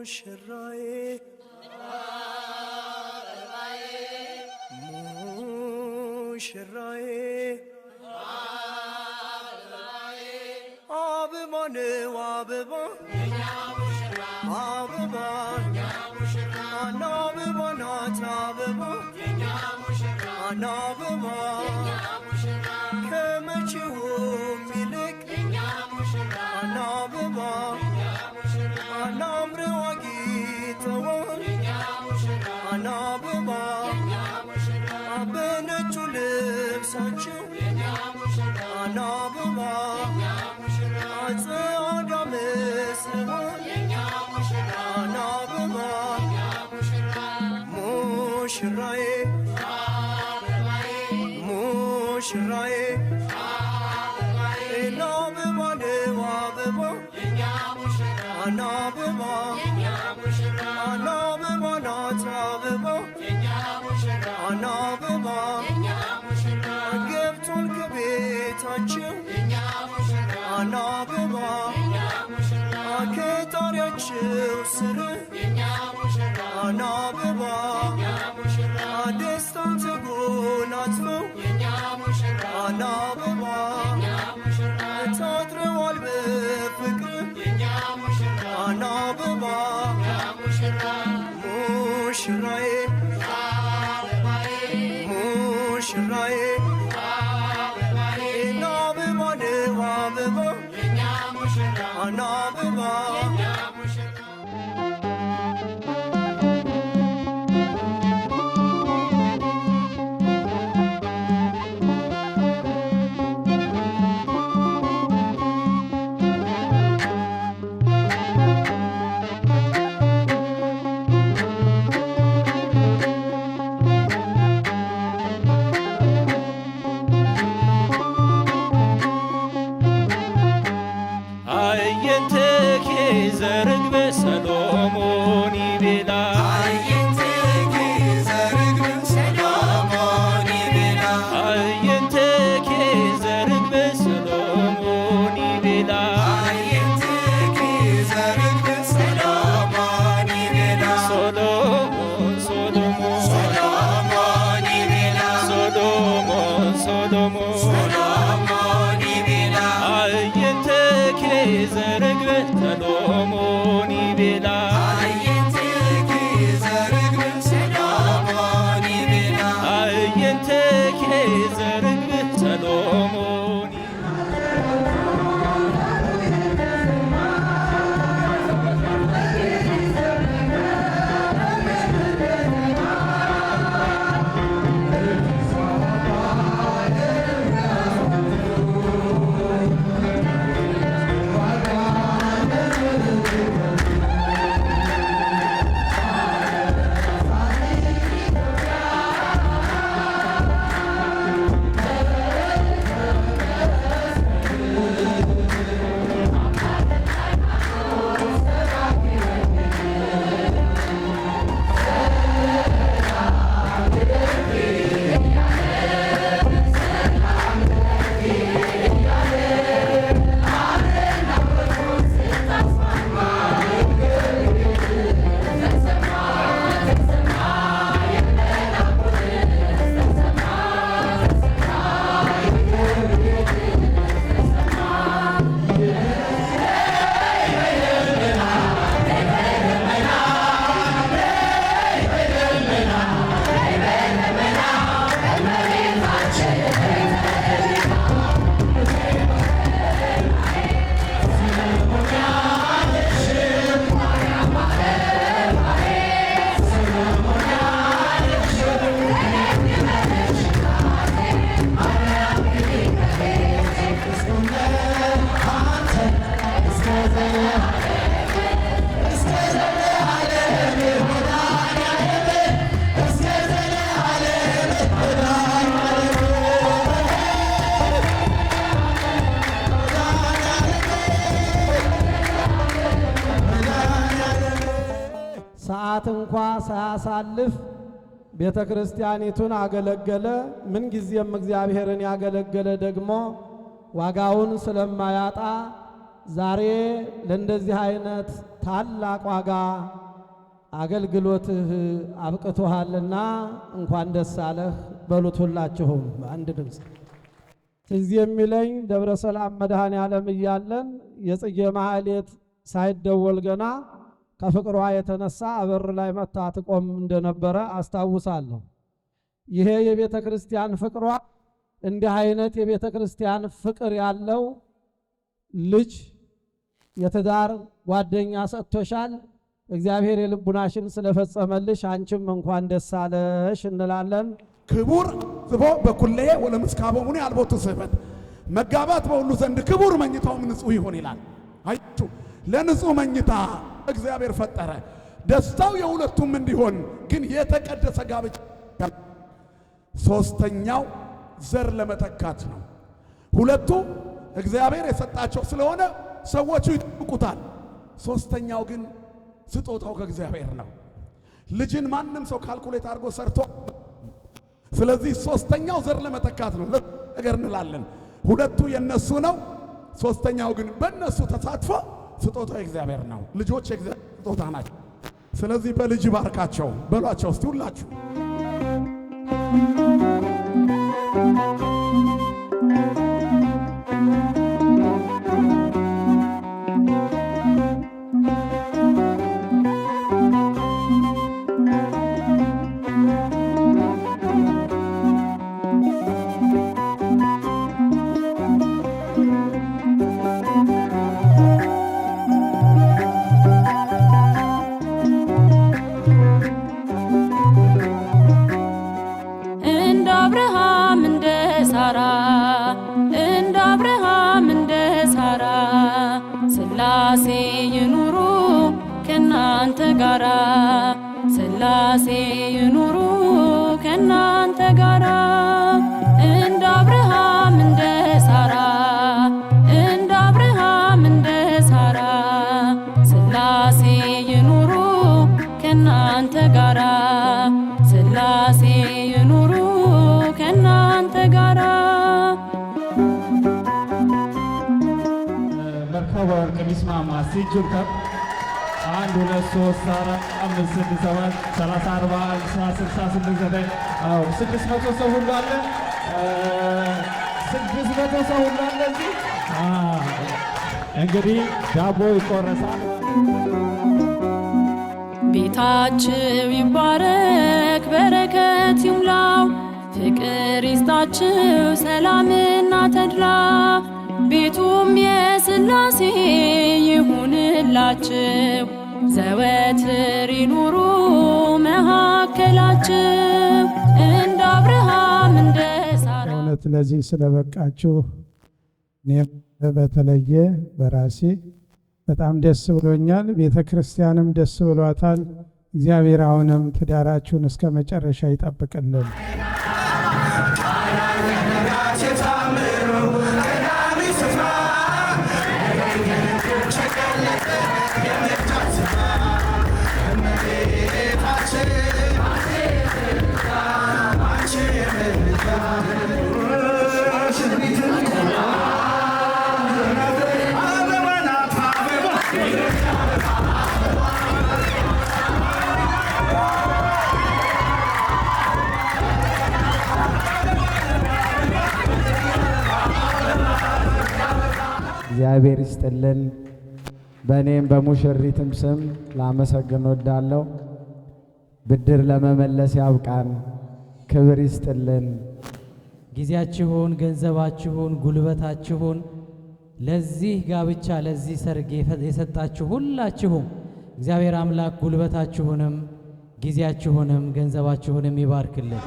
ሙሽራዬ ሙሽራዬ አበባ ነው አበባ አበባ አበባ ናት አበባ አበባ ከመቼውም ይልቅ አበባ አምረው አጊጠዋል አበባ በነጩ ልብሳቸው አበባ ጸዳ መስለዋል አበባ ሙሽራዬ ሙሽራዬ አበባ ነው አበባ አበባ አበባ ናት አበባ አበባ ገብቷል ከቤታቸው አበባ ከጣሪያቸው ስር አበባ ደስታን ተጎናጽፈው አበባ ታጥረዋል በፍቅር አበባ ሙሽራዬ ሙሽራዬ አበባ ነው አበባ አበባ ዘርግበ ሰሎሞን ይቤላ አየንተኪ ዘርግበ ሰሎሞን ይቤላ አየንተኪ ዘርግበ ሰሎሞን ይቤላ አየንተኪ ዘርግበ ሰሎሞን ይቤላ ሶሎሞን ሶሎሞን ሰሎሞን ይቤላ ሶሎሞን ሶሎሞን ሰሎሞን ይቤላ አየንተኪ ዘርግበ ሰሎሞን ይቤላ አየንተኪ ዘርግበ ሰሎሞን ይቤላ አየንተኪ ዘርግበ ሰሎሞን ሰዓት እንኳ ሳያሳልፍ ቤተ ክርስቲያኒቱን አገለገለ። ምን ጊዜም እግዚአብሔርን ያገለገለ ደግሞ ዋጋውን ስለማያጣ ዛሬ ለእንደዚህ አይነት ታላቅ ዋጋ አገልግሎትህ አብቅቶሃልና እንኳን ደስ አለህ በሉት። ሁላችሁም በአንድ ድምፅ። ትዝ የሚለኝ ደብረ ሰላም መድኃኔ ዓለም እያለን የጽጌ ማህሌት ሳይደወል ገና ከፍቅሯ የተነሳ በር ላይ መታ ትቆም እንደነበረ አስታውሳለሁ። ይሄ የቤተ ክርስቲያን ፍቅሯ እንዲህ አይነት የቤተ ክርስቲያን ፍቅር ያለው ልጅ የትዳር ጓደኛ ሰጥቶሻል። እግዚአብሔር የልቡናሽን ስለፈጸመልሽ አንቺም እንኳን ደስ አለሽ እንላለን። ክቡር ዝቦ በኩለየ ወለምስካቦሙኒ አልቦቱ ስህበት መጋባት በሁሉ ዘንድ ክቡር መኝታውም ንጹሕ ይሆን ይላል። አያችሁ ለንጹሕ መኝታ እግዚአብሔር ፈጠረ። ደስታው የሁለቱም እንዲሆን ግን የተቀደሰ ጋብቻ ሶስተኛው ዘር ለመተካት ነው። ሁለቱ እግዚአብሔር የሰጣቸው ስለሆነ ሰዎቹ ይጠብቁታል። ሶስተኛው ግን ስጦታው ከእግዚአብሔር ነው። ልጅን ማንም ሰው ካልኩሌት አድርጎ ሰርቶ፣ ስለዚህ ሶስተኛው ዘር ለመተካት ነው ነገር እንላለን። ሁለቱ የነሱ ነው፣ ሶስተኛው ግን በእነሱ ተሳትፎ ስጦታው የእግዚአብሔር ነው። ልጆች የእግዚአብሔር ስጦታ ናቸው። ስለዚህ በልጅ ባርካቸው በሏቸው እስቲ ሁላችሁ። ስላሴ ይኑሩ ከናንተ ጋራ ስላሴ ይኑሩ ከናንተ ጋራ እንደ አብርሃም እንደ ሳራ እንደ አብርሃም እንደ ሳራ ስላሴ ይኑሩ ከናንተ ጋራ ስላሴ ይኑሩ ከናንተ ጋራ መርከበ ወርቅ ሚስማማ ሲጁርከ 1 2 3 4 5 6 7 30 40 50 60 69 አዎ 600 ሰው ሁሉ አለ 600 ሰው ሁሉ አለ እዚህ እንግዲህ ዳቦ ይቆረሳል። ቤታችሁ ይባረክ በረከት ይሙላው ፍቅር ይስጣችሁ ሰላምና ተድላ ቤቱም የስላሴ ይሁንላችሁ ዘወትር ይኑሩ መሃከላችሁ እንደ አብርሃም እንደ ሳራ። እውነት ለዚህ ስለበቃችሁ እኔም በተለየ በራሴ በጣም ደስ ብሎኛል። ቤተ ክርስቲያንም ደስ ብሏታል። እግዚአብሔር አሁንም ትዳራችሁን እስከ መጨረሻ ይጠብቅልን። እግዚአብሔር ይስጥልን። በእኔም በሙሽሪትም ስም ላመሰግን ወዳለሁ። ብድር ለመመለስ ያብቃን። ክብር ይስጥልን። ጊዜያችሁን፣ ገንዘባችሁን፣ ጉልበታችሁን ለዚህ ጋብቻ ለዚህ ሰርግ የሰጣችሁ ሁላችሁም እግዚአብሔር አምላክ ጉልበታችሁንም ጊዜያችሁንም ገንዘባችሁንም ይባርክልን።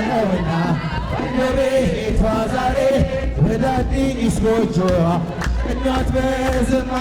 ነውና በቤቷ ዛሬ ወደ አዲስ ጎጆዋ እናት በዝማ